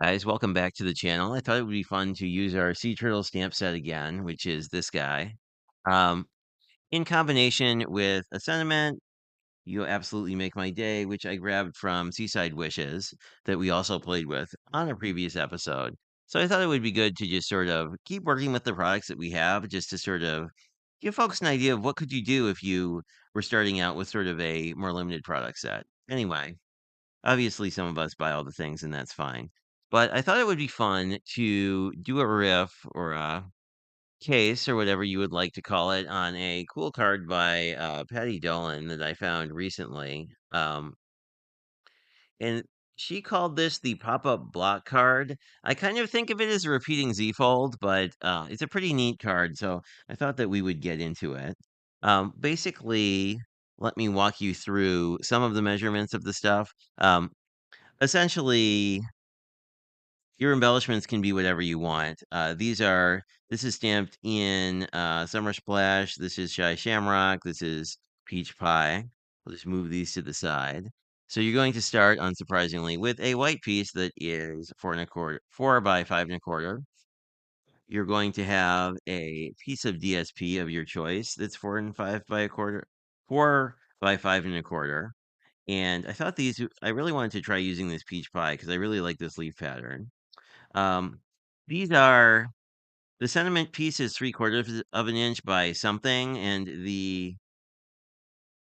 Guys, welcome back to the channel. I thought it would be fun to use our sea turtle stamp set again, which is this guy. Um, in combination with a sentiment, you absolutely make my day, which I grabbed from Seaside Wishes that we also played with on a previous episode. So I thought it would be good to just sort of keep working with the products that we have, just to sort of give folks an idea of what could you do if you were starting out with sort of a more limited product set. Anyway, obviously, some of us buy all the things, and that's fine. But I thought it would be fun to do a riff or a case or whatever you would like to call it on a cool card by Patty Dolan that I found recently. And she called this the pop-up block card. I kind of think of it as a repeating Z-fold, but it's a pretty neat card, so I thought that we would get into it. Basically, let me walk you through some of the measurements of the stuff. Essentially, your embellishments can be whatever you want. This is stamped in Summer Splash. This is Shy Shamrock. This is Peach Pie. We'll just move these to the side. So you're going to start, unsurprisingly, with a white piece that is 4 1/4, 4 by 5 1/4. You're going to have a piece of DSP of your choice that's 4 and 5 by 1/4, 4 by 5 1/4. And I really wanted to try using this peach pie because I really like this leaf pattern. Um, these are the sentiment piece is 3/4 of an inch by something, and the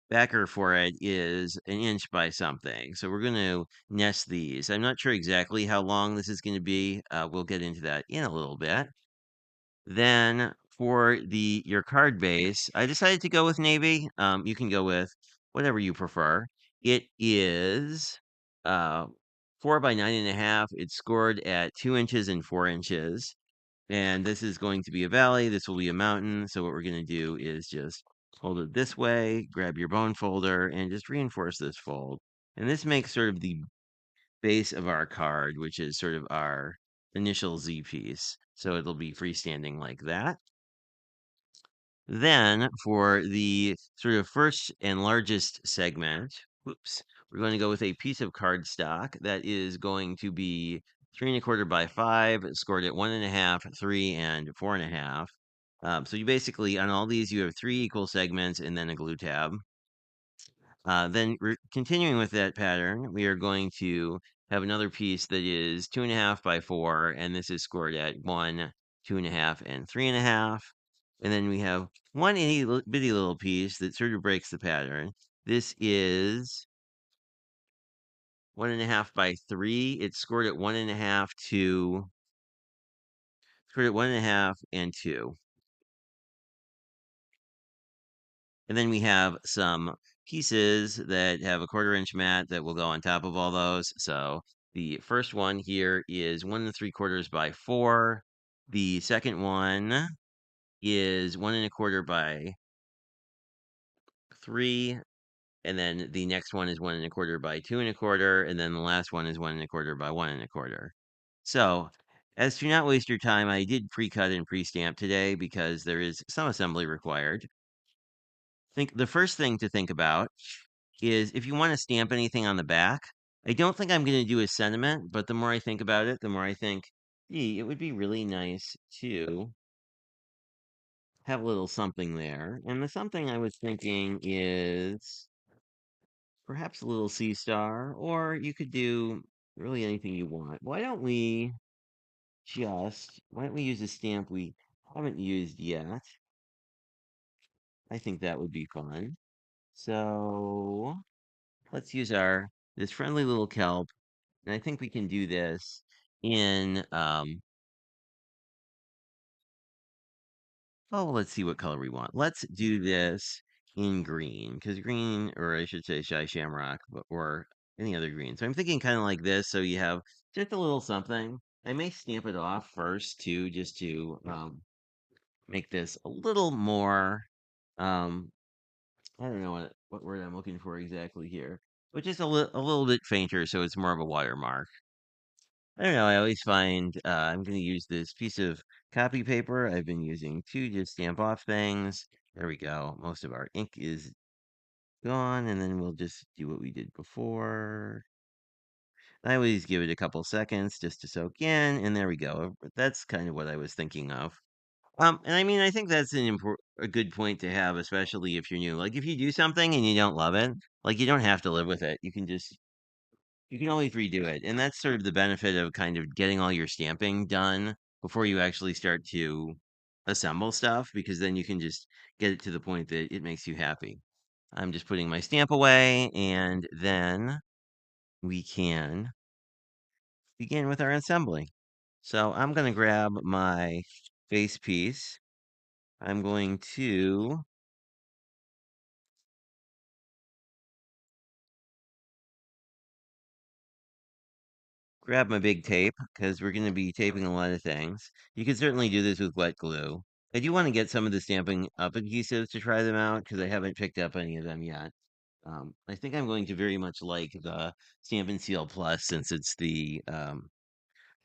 backer for it is an inch by something. So we're going to nest these. I'm not sure exactly how long this is going to be. We'll get into that in a little bit. Then for the your card base, I decided to go with navy. You can go with whatever you prefer. It is uh, 4 by 9 1/2. It's scored at 2 inches and 4 inches. And this is going to be a valley. This will be a mountain. So what we're going to do is just hold it this way, grab your bone folder, and just reinforce this fold. And this makes sort of the base of our card, which is sort of our initial Z piece. So it'll be freestanding like that. Then for the sort of first and largest segment, whoops, we're going to go with a piece of cardstock that is going to be 3 1/4 by 5, scored at 1 1/2, 3, and 4 1/2. So you basically, on all these, you have 3 equal segments and then a glue tab. Continuing with that pattern, we are going to have another piece that is 2 1/2 by 4, and this is scored at 1, 2 1/2, and 3 1/2. And then we have one bitty little piece that sort of breaks the pattern. This is 1 1/2 by 3. It's scored at 1 1/2, 2, scored at 1 1/2, and 2. And then we have some pieces that have a 1/4 inch mat that will go on top of all those. So the first one here is 1 3/4 by 4. The second one is 1 1/4 by 3. And then the next one is 1 1/4 by 2 1/4. And then the last one is 1 1/4 by 1 1/4. So as to not waste your time, I did pre-cut and pre-stamp today because there is some assembly required. Think the first thing to think about is if you want to stamp anything on the back. I don't think I'm going to do a sentiment, but the more I think about it, the more I think, gee, it would be really nice to have a little something there. And the something I was thinking is perhaps a little sea star, or you could do really anything you want. Why don't we use a stamp we haven't used yet? I think that would be fun. So let's use this friendly little kelp, and I think we can do this in let's see what color we want. Let's do this in green, because green, or I should say shy shamrock, or any other green. So I'm thinking kind of like this, so you have just a little something. I may stamp it off first too, just to make this a little more um I don't know what word I'm looking for exactly here, but just a little bit fainter, so it's more of a watermark. I don't know. I always find I'm going to use this piece of copy paper I've been using to just stamp off things. There we go. Most of our ink is gone, and then we'll just do what we did before. I always give it a couple seconds just to soak in, and there we go. That's kind of what I was thinking of. And I mean, I think that's a good point to have, especially if you're new. Like if you do something and you don't love it, like you don't have to live with it. You can always redo it. And that's sort of the benefit of kind of getting all your stamping done before you actually start to assemble stuff, because then you can just get it to the point that it makes you happy. I'm just putting my stamp away, and then we can begin with our assembly. So I'm going to grab my base piece. I'm going to grab my big tape because we're going to be taping a lot of things. You can certainly do this with wet glue. I do want to get some of the Stampin' Up adhesives to try them out because I haven't picked up any of them yet. I think I'm going to very much like the Stampin' Seal Plus since it's the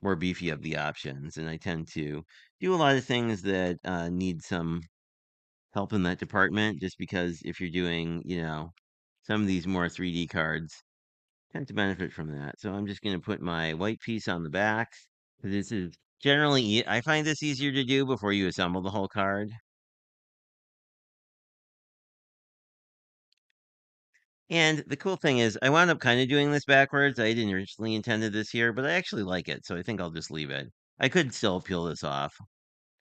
more beefy of the options, and I tend to do a lot of things that need some help in that department. Just because if you're doing, some of these more 3D cards, tend to benefit from that. So I'm just going to put my white piece on the back. This is generally, I find this easier to do before you assemble the whole card. And the cool thing is, I wound up kind of doing this backwards. I didn't originally intended this here, but I actually like it, so I think I'll just leave it. I could still peel this off,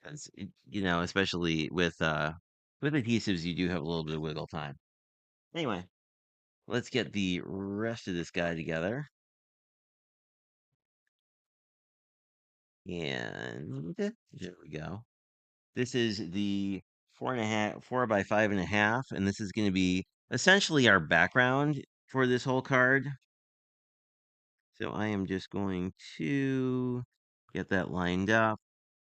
because especially with adhesives, you do have a little bit of wiggle time. Anyway, let's get the rest of this guy together. And there we go. This is the 4.5, 4 by 5.5, and this is going to be essentially our background for this whole card. So I am just going to get that lined up.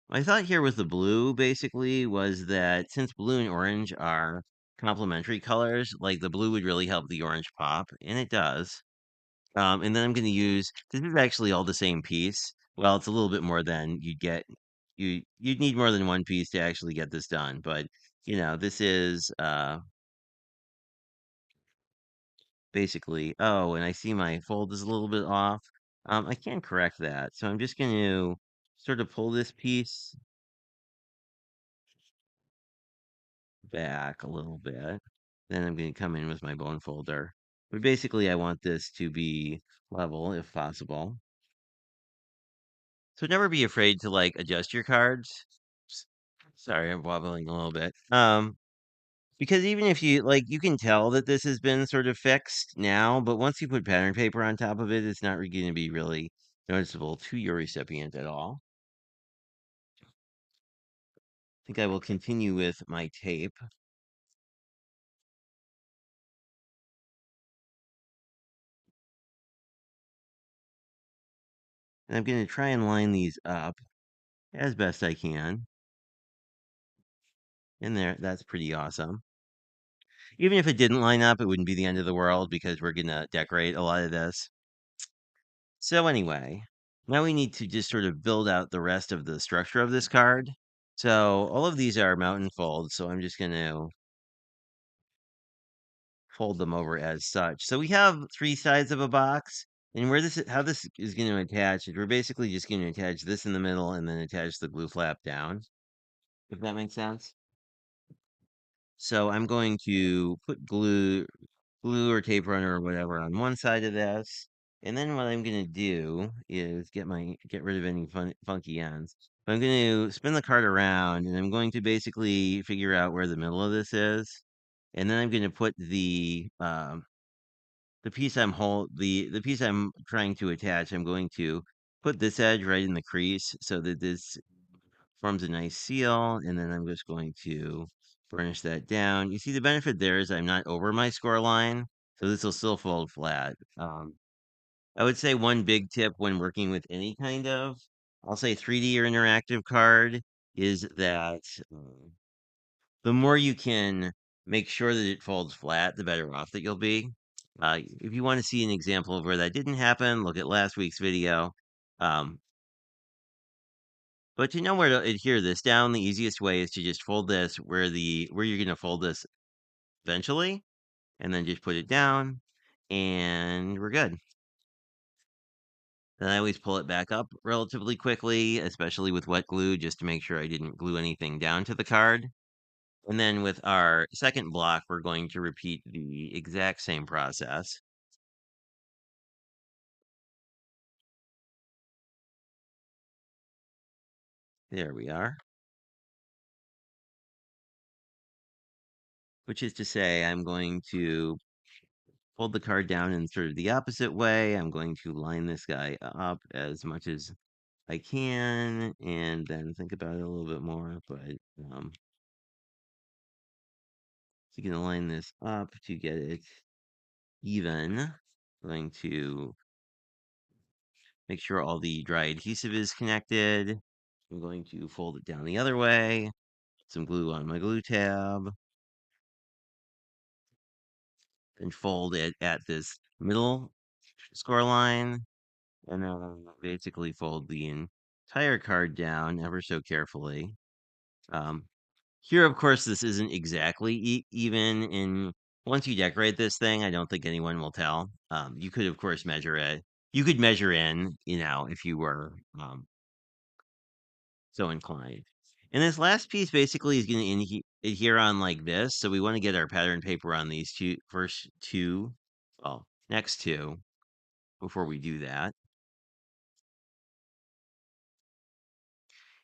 My thought here with the blue basically was that since blue and orange are complementary colors, like the blue would really help the orange pop, and it does. And then I'm going to use, this is actually all the same piece. Well, it's a little bit more than you'd get. You'd need more than one piece to actually get this done, but this is basically, oh, and I see my fold is a little bit off. I can correct that. So I'm just going to sort of pull this piece back a little bit. Then I'm going to come in with my bone folder. But basically, I want this to be level if possible. So never be afraid to like adjust your cards. S- Sorry, I'm wobbling a little bit. Because even if you like, you can tell that this has been sort of fixed now, but once you put pattern paper on top of it, it's not going to be really noticeable to your recipient at all. I think I will continue with my tape. And I'm going to try and line these up as best I can. And there, that's pretty awesome. Even if it didn't line up, it wouldn't be the end of the world because we're going to decorate a lot of this. So anyway, now we need to just sort of build out the rest of the structure of this card. So all of these are mountain folds, so I'm just going to fold them over as such. So we have three sides of a box, and how this is going to attach is we're basically just going to attach this in the middle and then attach the glue flap down, if that makes sense. So I'm going to put glue or tape runner or whatever on one side of this. And then what I'm going to do is get rid of any funky ends. I'm going to spin the card around, and I'm going to basically figure out where the middle of this is. And then I'm going to put the piece the piece I'm trying to attach. I'm going to put this edge right in the crease so that this forms a nice seal, and then I'm just going to burnish that down. You see, the benefit there is I'm not over my score line, so this will still fold flat. I would say one big tip when working with any kind of, I'll say 3D or interactive card, is that the more you can make sure that it folds flat, the better off that you'll be. If you want to see an example of where that didn't happen, look at last week's video. Um, But to know where to adhere this down, the easiest way is to just fold this where you're gonna fold this eventually, and then just put it down, and we're good. Then I always pull it back up relatively quickly, especially with wet glue, just to make sure I didn't glue anything down to the card. And then with our second block, we're going to repeat the exact same process. There we are. Which is to say, I'm going to fold the card down in sort of the opposite way. I'm going to line this guy up as much as I can, and then think about it a little bit more. But so you can line this up to get it even. I'm going to make sure all the dry adhesive is connected. I'm going to fold it down the other way. Some glue on my glue tab. Then fold it at this middle score line. And then basically fold the entire card down ever so carefully. Um, Here, of course, this isn't exactly even. In once you decorate this thing, I don't think anyone will tell. You could, of course, measure it. You could measure in, if you were so inclined. And this last piece basically is going to adhere on like this. So we want to get our pattern paper on these first two, well, next two, before we do that.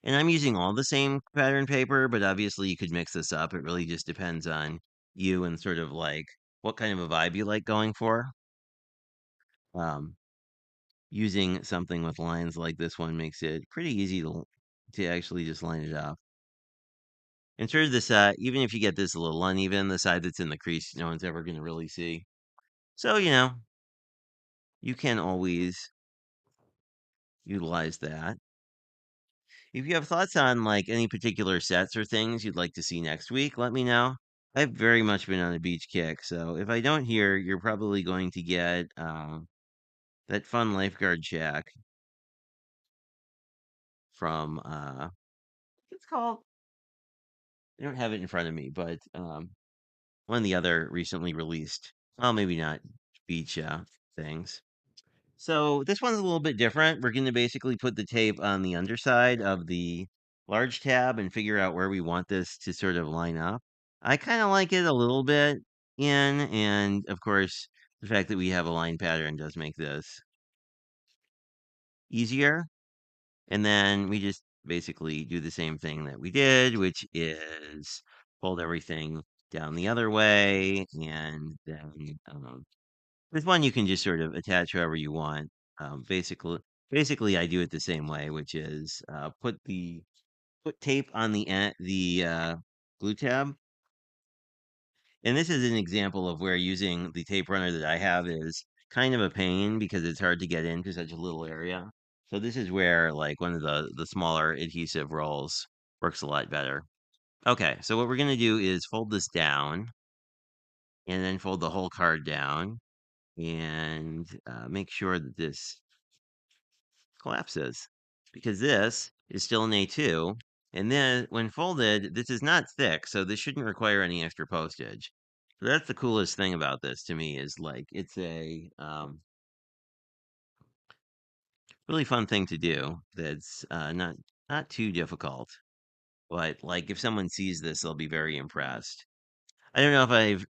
And I'm using all the same pattern paper, but obviously you could mix this up. It really just depends on you and sort of like what kind of a vibe you like going for. Um, Using something with lines like this one makes it pretty easy to actually just line it up. And sort of this, even if you get this a little uneven, the side that's in the crease, no one's ever going to really see. So, you can always utilize that. If you have thoughts on like any particular sets or things you'd like to see next week, let me know. I've very much been on a beach kick, so if I don't hear, you're probably going to get that fun lifeguard shack from what's it called? I don't have it in front of me, but one of the other recently released, well, maybe not beach things. So this one's a little bit different. We're going to basically put the tape on the underside of the large tab and figure out where we want this to sort of line up. I kind of like it a little bit in, and of course, the fact that we have a line pattern does make this easier. And then we just basically do the same thing that we did, which is fold everything down the other way, and then with one you can just sort of attach however you want. Basically, I do it the same way, which is put tape on the glue tab. And this is an example of where using the tape runner that I have is kind of a pain because it's hard to get into such a little area. So this is where like one of the smaller adhesive rolls works a lot better. Okay, so what we're going to do is fold this down and then fold the whole card down and make sure that this collapses because this is still an A2. And then when folded, this is not thick, so this shouldn't require any extra postage. So that's the coolest thing about this to me is like it's a really fun thing to do that's not too difficult. But like if someone sees this, they'll be very impressed. I don't know if I've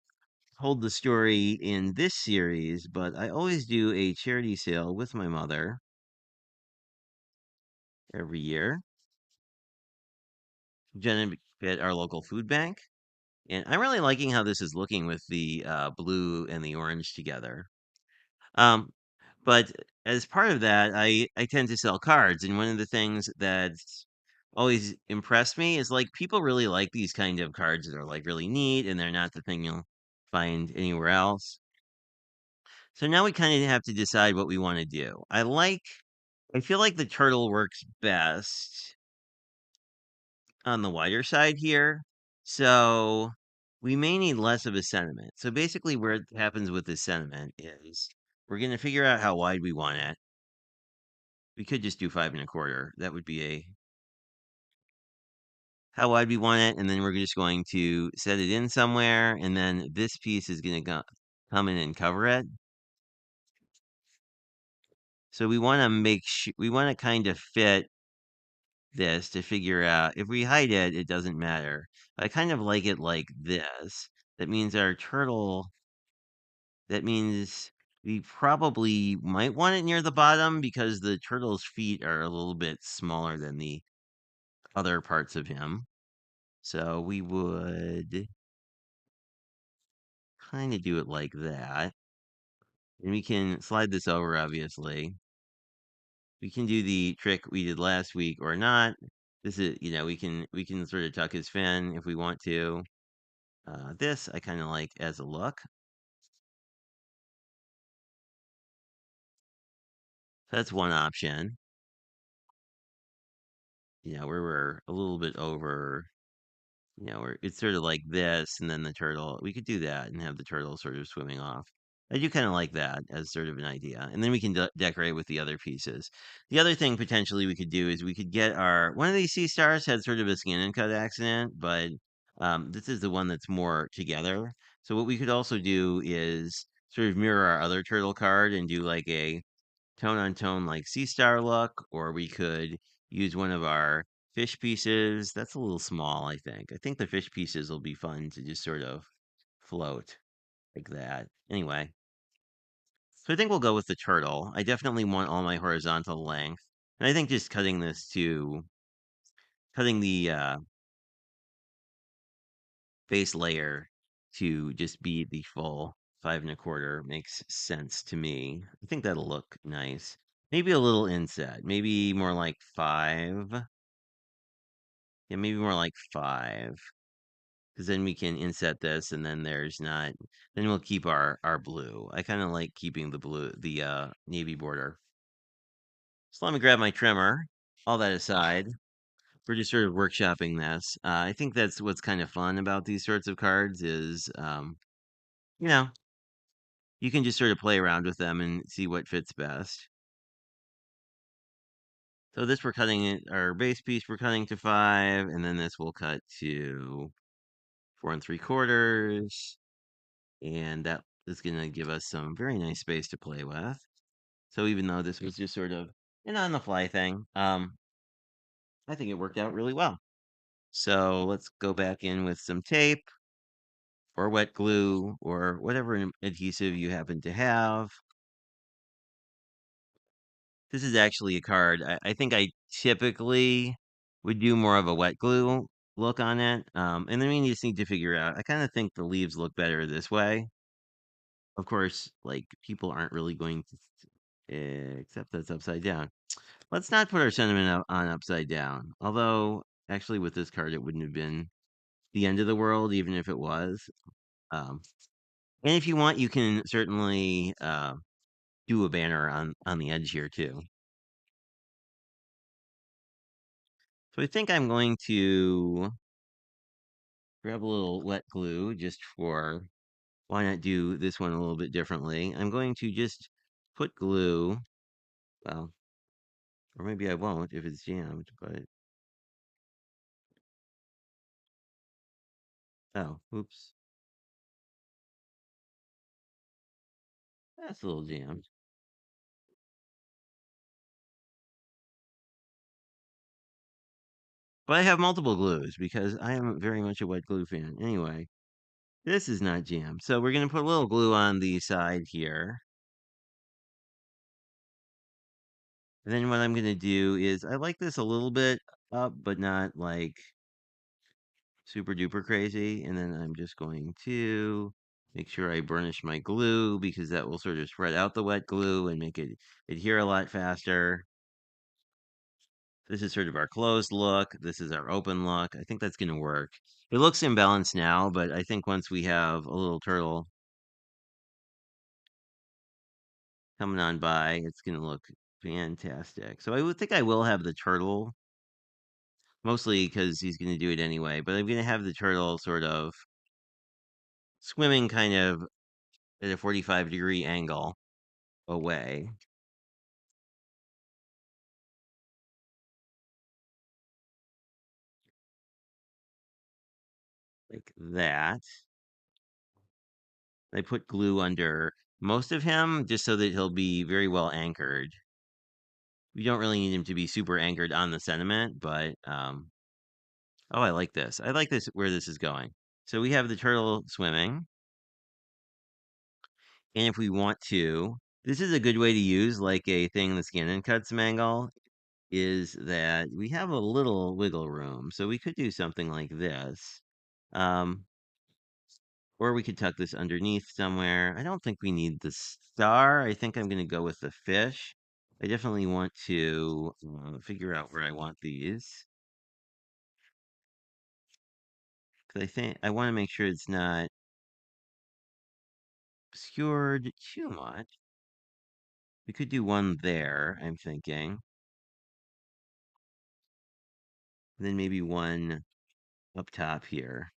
told the story in this series, but I always do a charity sale with my mother every year. Benefit our local food bank. And I'm really liking how this is looking with the blue and the orange together. Um, but as part of that, I tend to sell cards, and one of the things that's always impressed me is like people really like these kind of cards that are like really neat, and they're not the thing you'll find anywhere else. So now we kind of have to decide what we want to do. I feel like the turtle works best on the wider side here. So we may need less of a sentiment. So basically, where it happens with this sentiment is we're going to figure out how wide we want it. We could just do 5 1/4. That would be a how wide we want it, and then we're just going to set it in somewhere, and then this piece is going to come in and cover it. So we want to we want to kind of fit this to figure out if we hide it, it doesn't matter. I kind of like it like this. That means our turtle, that means we probably might want it near the bottom because the turtle's feet are a little bit smaller than the other parts of him. So we would kind of do it like that. And we can slide this over, obviously. We can do the trick we did last week or not. This is, we can sort of tuck his fin if we want to. This I kind of like as a look. So that's one option. Where we're a little bit over, where it's sort of like this, and then the turtle. We could do that and have the turtle sort of swimming off. I do kind of like that as sort of an idea. And then we can decorate with the other pieces. The other thing potentially we could do is we could get one of these sea stars had sort of a skin and cut accident, but this is the one that's more together. So what we could also do is sort of mirror our other turtle card and do like a tone on tone like sea star look, or we could use one of our fish pieces. That's a little small, I think. I think the fish pieces will be fun to just sort of float like that. Anyway, so I think we'll go with the turtle. I definitely want all my horizontal length. And I think just cutting the base layer to just be the full 5 1/4 makes sense to me. I think that'll look nice. Maybe a little inset, maybe more like 5. Yeah, maybe more like 5. Because then we can inset this, and then there's not. Then we'll keep our blue. I kind of like keeping the blue, the navy border. So let me grab my trimmer. All that aside, we're just sort of workshopping this. I think that's what's kind of fun about these sorts of cards is, you know, you can just sort of play around with them and see what fits best. So this we're cutting it, our base piece we're cutting to 5, and then this will cut to 4 3/4, and that is going to give us some very nice space to play with. So even though this was just sort of an on the fly thing, I think it worked out really well. So let's go back in with some tape or wet glue or whatever adhesive you happen to have. This is actually a card. I think I typically would do more of a wet glue look on it. And then we just need to figure out. I kind of think the leaves look better this way. Of course, like people aren't really going to, except that's upside down. Let's not put our sentiment on upside down. Although, actually, with this card, it wouldn't have been the end of the world, even if it was. Um, and if you want, you can certainly do a banner on the edge here too. So I think I'm going to grab a little wet glue just for why not do this one a little bit differently. I'm going to just put glue, well, or maybe I won't if it's jammed, but oh, oops, that's a little jammed. But I have multiple glues because I am very much a wet glue fan. Anyway, this is not jammed. So we're going to put a little glue on the side here. And then what I'm going to do is I like this a little bit up, but not like super duper crazy. And then I'm just going to make sure I burnish my glue because that will sort of spread out the wet glue and make it adhere a lot faster. This is sort of our closed look. This is our open look. I think that's going to work. It looks imbalanced now, but I think once we have a little turtle coming on by, it's going to look fantastic. So I would think I will have the turtle, mostly because he's going to do it anyway, but I'm going to have the turtle sort of swimming kind of at a 45-degree angle away, like that. I put glue under most of him just so that he'll be very well anchored. we don't really need him to be super anchored on the sentiment, but oh, I like this. I like this where this is going. So we have the turtle swimming, and if we want to, this is a good way to use like a thing the skin and cuts mangle is that we have a little wiggle room. So we could do something like this. Um, or we could tuck this underneath somewhere. I don't think we need the star. I think I'm going to go with the fish. I definitely want to figure out where I want these. Because I think I want to make sure it's not obscured too much. We could do one there, I'm thinking. Then maybe one up top here.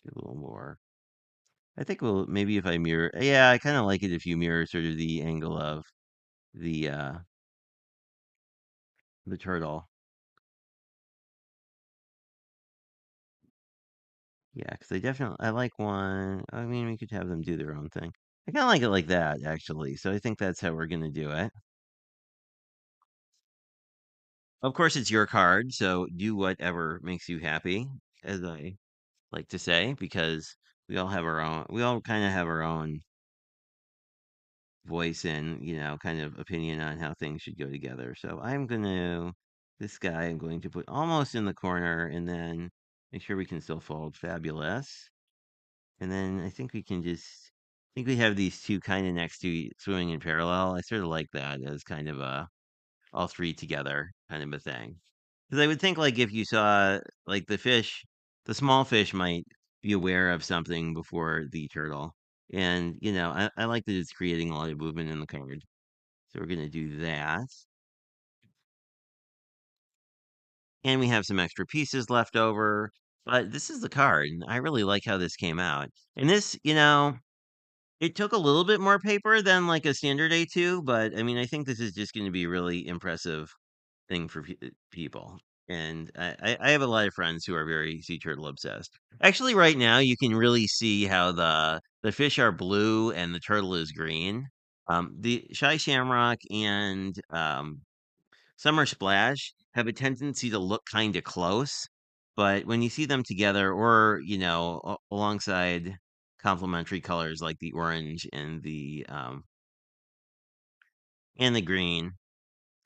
Do a little more. I think we'll maybe if I mirror. Yeah, I kind of like it if you mirror sort of the angle of the uh the turtle. Yeah, because I like one. I mean, we could have them do their own thing. I kind of like it like that, actually. So I think that's how we're gonna do it. Of course, it's your card, so do whatever makes you happy, as I like to say, because we all have our own. We all kind of have our own voice and kind of opinion on how things should go together. So this guy I'm going to put almost in the corner, and then make sure we can still fold. Fabulous. And then I think we have these two kind of next to swimming in parallel. I sort of like that as kind of a all three together kind of a thing. Because I would think like if you saw like the small fish might be aware of something before the turtle. And I like that it's creating a lot of movement in the card. So we're gonna do that. And we have some extra pieces left over. But this is the card. And I really like how this came out. And this, it took a little bit more paper than like a standard A2, but I mean, I think this is just going to be a really impressive thing for people. And I have a lot of friends who are very sea turtle obsessed. Actually, right now you can really see how the fish are blue and the turtle is green. The shy shamrock and Summer Splash have a tendency to look kind of close, but when you see them together or, alongside complementary colors like the orange and the green,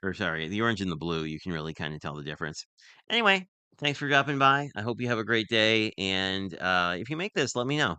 or sorry, the orange and the blue, you can really kind of tell the difference. Anyway, thanks for dropping by. I hope you have a great day, and if you make this, let me know.